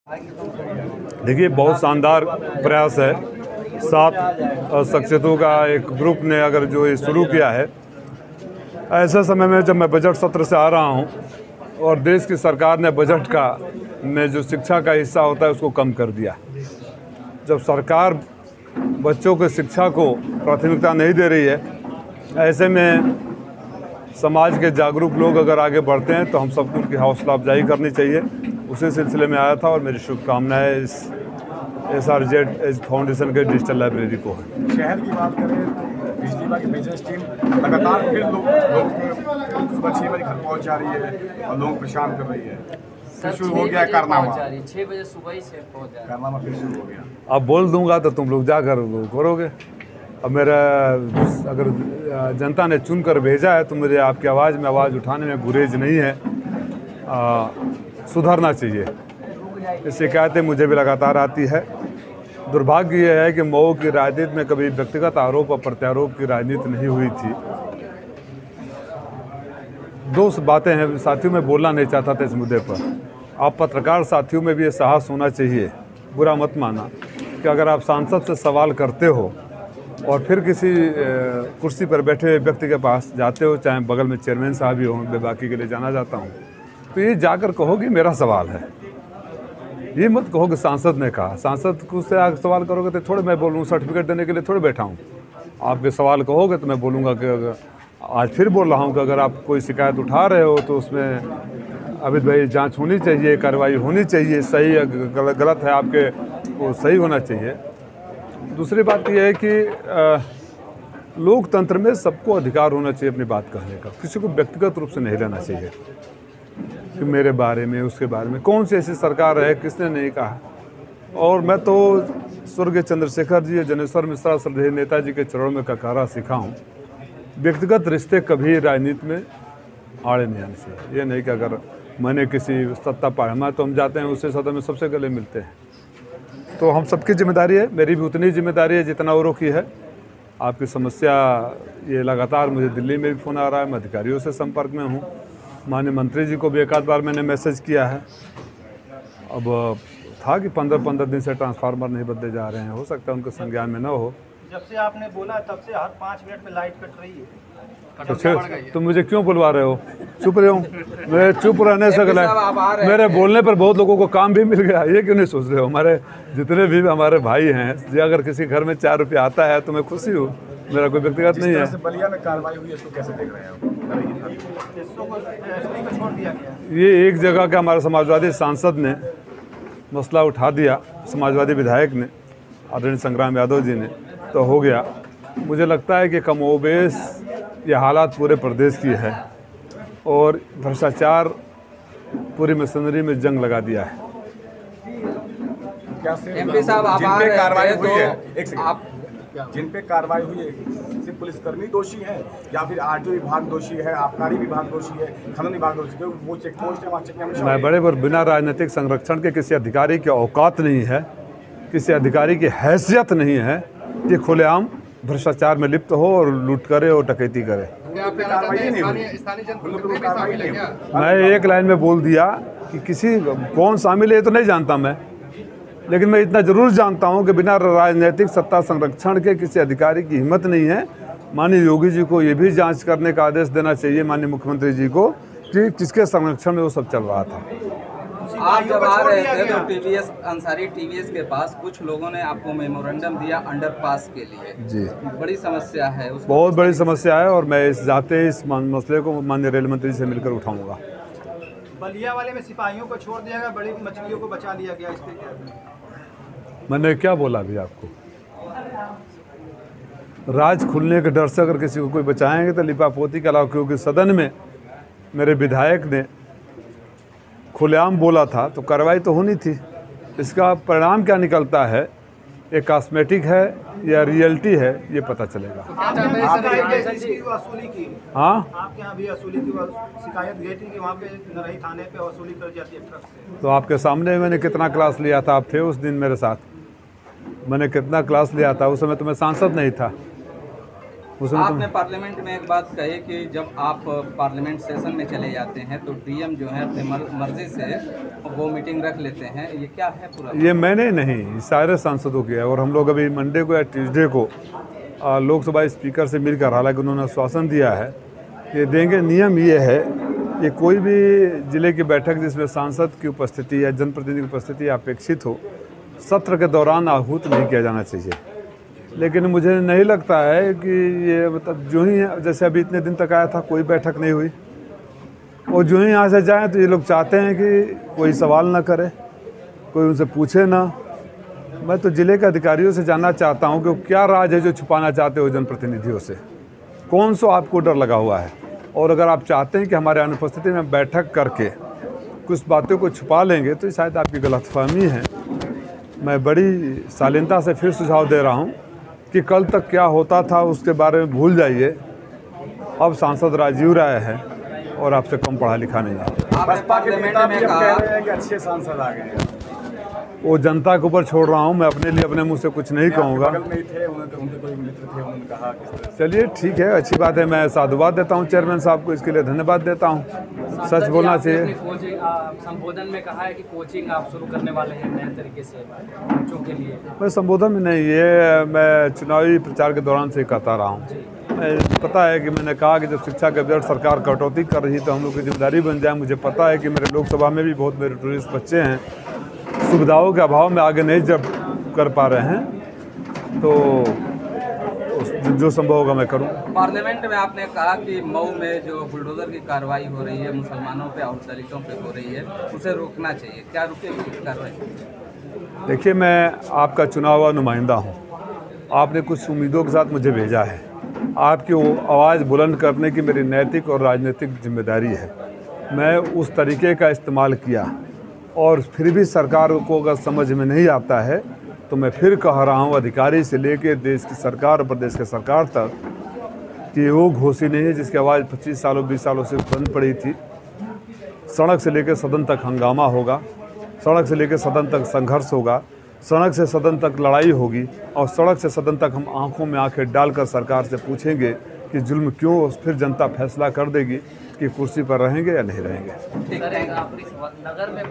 देखिए, बहुत शानदार प्रयास है। 7 शख्सियतों का एक ग्रुप ने अगर जो ये शुरू किया है, ऐसे समय में जब मैं बजट सत्र से आ रहा हूँ और देश की सरकार ने बजट का में जो शिक्षा का हिस्सा होता है उसको कम कर दिया। जब सरकार बच्चों के शिक्षा को प्राथमिकता नहीं दे रही है, ऐसे में समाज के जागरूक लोग अगर आगे बढ़ते हैं तो हम सबको उनकी हौसला अफजाई करनी चाहिए। उसी सिलसिले में आया था और मेरी शुभकामनाएं इस SRZ फाउंडेशन के डिजिटल लाइब्रेरी को है। शहर की बात करें तो बिजली विभाग की बिजनेस टीम लगातार फिर लोग सुबह 6 बजे घर पहुंच जा रही है और लोग परेशान कर रही है। फिर शुरू हो गया कारनामा, 6 बजे सुबह ही से पहुंच जा रही है। कारनामा फिर शुरू हो गया। अब बोल दूंगा तो तुम लोग जाकर करोगे। अब मेरा अगर जनता ने चुन कर भेजा है तो मुझे आपकी आवाज़ में आवाज़ उठाने में गुरेज नहीं है। सुधरना चाहिए। ये शिकायतें मुझे भी लगातार आती है। दुर्भाग्य यह है कि मऊ की राजनीति में कभी व्यक्तिगत आरोप और प्रत्यारोप की राजनीति नहीं हुई थी। 2 बातें हैं साथियों, में बोलना नहीं चाहता था इस मुद्दे पर। आप पत्रकार साथियों में भी ये साहस होना चाहिए, बुरा मत माना, कि अगर आप सांसद से सवाल करते हो और फिर किसी कुर्सी पर बैठे हुए व्यक्ति के पास जाते हो, चाहे बगल में चेयरमैन साहब ही हों, मैं बाकी के लिए जाना जाता हूँ, तो ये जाकर कहो कि मेरा सवाल है। ये मत कहो कि सांसद ने कहा। सांसद को से आकर सवाल करोगे तो थोड़े मैं बोलूँ, सर्टिफिकेट देने के लिए थोड़े बैठा हूँ। आप ये सवाल कहोगे तो मैं बोलूँगा कि अगर आज फिर बोल रहा हूँ कि अगर आप कोई शिकायत उठा रहे हो तो उसमें अभी भाई जांच होनी चाहिए, कार्रवाई होनी चाहिए। सही गलत है आपके, वो सही होना चाहिए। दूसरी बात यह है कि लोकतंत्र में सबको अधिकार होना चाहिए अपनी बात कहने का। किसी को व्यक्तिगत रूप से नहीं लेना चाहिए कि मेरे बारे में, उसके बारे में। कौन सी ऐसी सरकार है, किसने नहीं कहा। और मैं तो स्वर्गीय चंद्रशेखर जी, जनेश्वर मिश्रा श्रद्धेय नेताजी के चरणों में ककारा सीखा हूँ। व्यक्तिगत रिश्ते कभी राजनीति में आड़े नहीं आने चाहिए। ये नहीं कि अगर मैंने किसी सत्ता पाया तो हम जाते हैं उससे सत्ता में सबसे गले मिलते हैं। तो हम सबकी जिम्मेदारी है, मेरी भी उतनी जिम्मेदारी है जितना औरों की है। आपकी समस्या ये लगातार मुझे दिल्ली में भी फ़ोन आ रहा है, मैं अधिकारियों से संपर्क में हूँ। माननीय मंत्री जी को भी एक आध बार मैंने मैसेज किया है। अब था कि 15-15 दिन से ट्रांसफार्मर नहीं बदले जा रहे हैं, हो सकता है उनके संज्ञान में न हो। जब से आपने बोला तब से हर 5 मिनट में लाइट कट रही है। तो मुझे क्यों बुलवा रहे हो? चुप रहे हो? मैं चुप रहने से गलत, मेरे बोलने पर बहुत लोगों को काम भी मिल गया। ये क्यों नहीं सोच रहे हो? हमारे जितने भी हमारे भाई हैं, जो अगर किसी घर में 4 रुपये आता है तो मैं खुशी हूँ। मेरा कोई व्यक्तिगत नहीं है। बलिया में कार्रवाई हुई, इसको कैसे देख रहे हैं? ये एक जगह का हमारे समाजवादी सांसद ने मसला उठा दिया, समाजवादी विधायक ने, आदरणीय संग्राम यादव जी ने, तो हो गया। मुझे लगता है कि कमोबेश ये हालात पूरे प्रदेश की है और भ्रष्टाचार पूरी मशीनरी में जंग लगा दिया है। MP साहब, आप आ रहे कार्रवाई हैं हुई है, तो आप जिन पे कार्रवाई हुई है, सिर्फ पुलिसकर्मी दोषी है या फिर RTO विभाग दोषी है, आबकारी विभाग दोषी है, खनन विभाग दोषी है? वो चेक पोस्ट है, वहाँ चेक हमेशा। मैं बड़े पर बिना राजनीतिक संरक्षण के किसी अधिकारी की औकात नहीं है, किसी अधिकारी की हैसियत नहीं है कि खुलेआम भ्रष्टाचार में लिप्त हो और लूट करे और डकैती करे। मैं एक लाइन में बोल दिया कि किसी कौन शामिल है तो नहीं जानता मैं, लेकिन मैं इतना जरूर जानता हूं कि बिना राजनीतिक सत्ता संरक्षण के किसी अधिकारी की हिम्मत नहीं है। माननीय योगी जी को ये भी जांच करने का आदेश देना चाहिए, माननीय मुख्यमंत्री जी को, कि किसके संरक्षण में वो सब चल रहा था। आप जब आ रहे थे तो TVS अंसारी TVS के पास कुछ लोगों ने आपको मेमोरेंडम दिया अंडरपास के लिए। जी, बड़ी समस्या है, बहुत बड़ी समस्या है और मैं इस मसले को माननीय रेल मंत्री से मिलकर उठाऊंगा। बलिया वाले में सिपाहियों को छोड़ दिया गया, बड़ी मछलियों को बचा लिया गया। इस पे मैंने क्या बोला अभी आपको? राज खुलने के डर से अगर किसी को कोई बचाएंगे तो लिपापोती के अलावा, क्योंकि सदन में मेरे विधायक ने खुलेआम बोला था तो कार्रवाई तो होनी थी। इसका परिणाम क्या निकलता है, ये कॉस्मेटिक है या रियलिटी है, ये पता चलेगा। हाँ, आपके यहाँ भी वसूली की शिकायत गई थी कि वहाँ पे नरही थाने पे वसूली कर जाती है ट्रक से। तो आपके सामने मैंने कितना क्लास लिया था, आप थे उस दिन मेरे साथ, मैंने कितना क्लास लिया था। उस समय तो मैं सांसद नहीं था। उसमें आपने पार्लियामेंट में एक बात कही कि जब आप पार्लियामेंट सेशन में चले जाते हैं तो डीएम जो है अपनी मर्जी से वो मीटिंग रख लेते हैं, ये क्या है पूरा? ये मैंने नहीं, सारे सांसदों की है। और हम लोग अभी मंडे को या ट्यूसडे को लोकसभा स्पीकर से मिलकर, हालांकि उन्होंने आश्वासन दिया है कि देंगे। नियम ये है कि कोई भी जिले की बैठक जिसमें सांसद की उपस्थिति या जनप्रतिनिधि की उपस्थिति अपेक्षित हो, सत्र के दौरान आहूत नहीं किया जाना चाहिए। लेकिन मुझे नहीं लगता है कि ये मतलब जो ही जैसे अभी इतने दिन तक आया था कोई बैठक नहीं हुई, और जो ही यहाँ से जाएँ तो ये लोग चाहते हैं कि कोई सवाल ना करे, कोई उनसे पूछे ना। मैं तो जिले के अधिकारियों से जानना चाहता हूँ कि क्या राज है जो छुपाना चाहते हो जनप्रतिनिधियों से, कौन सा आपको डर लगा हुआ है। और अगर आप चाहते हैं कि हमारे अनुपस्थिति में बैठक करके कुछ बातों को छुपा लेंगे तो शायद आपकी गलतफहमी है। मैं बड़ी शालीनता से फिर सुझाव दे रहा हूँ कि कल तक क्या होता था उसके बारे में भूल जाइए। अब सांसद राजीव राय है और आपसे कम पढ़ा लिखा नहीं है। बसपा के नेता भी अब कह रहे हैं कि अच्छे सांसद आ गए हैं। वो जनता के ऊपर छोड़ रहा हूँ, मैं अपने लिए अपने मुँह से कुछ नहीं कहूँगा। बगल में ही थे, उनके कोई मित्र थे, उन्होंने कहा किस तरह से। चलिए ठीक है, अच्छी बात है। मैं साधुवाद देता हूँ चेयरमैन साहब को, इसके लिए धन्यवाद देता हूँ। सच बोलना चाहिए। संबोधन में कहा है कि कोचिंग आप शुरू करने वाले हैं नए तरीके से बच्चों के लिए। मैं संबोधन में नहीं, ये मैं चुनावी प्रचार के दौरान से कहता रहा हूँ। पता है कि मैंने कहा कि जब शिक्षा के बजट सरकार कटौती कर रही तो हम लोग की जिम्मेदारी बन जाए। मुझे पता है कि मेरे लोकसभा में भी बहुत मेरिटोरियस बच्चे हैं, सुविधाओं के अभाव में आगे नहीं जब कर पा रहे हैं, तो जो संभव होगा मैं करूँ। पार्लियामेंट में आपने कहा कि मऊ में जो बुलडोजर की कार्रवाई हो रही है मुसलमानों पे और दलितों पे हो रही है, उसे रोकना चाहिए, क्या रुकेगी कार्रवाई? देखिए, मैं आपका चुना हुआ नुमाइंदा हूँ। आपने कुछ उम्मीदों के साथ मुझे भेजा है। आपकी वो आवाज़ बुलंद करने की मेरी नैतिक और राजनीतिक जिम्मेदारी है। मैं उस तरीके का इस्तेमाल किया, और फिर भी सरकार को अगर समझ में नहीं आता है तो मैं फिर कह रहा हूँ, अधिकारी से लेकर देश की सरकार और प्रदेश की सरकार तक, कि वो घोषी नहीं है जिसकी आवाज़ 25 सालों 20 सालों से बंद पड़ी थी। सड़क से लेकर सदन तक हंगामा होगा, सड़क से लेकर सदन तक संघर्ष होगा, सड़क से सदन तक लड़ाई होगी, और सड़क से सदन तक हम आंखों में आंखें डालकर सरकार से पूछेंगे कि जुल्म क्यों। फिर जनता फैसला कर देगी कि कुर्सी पर रहेंगे या नहीं रहेंगे। नगर में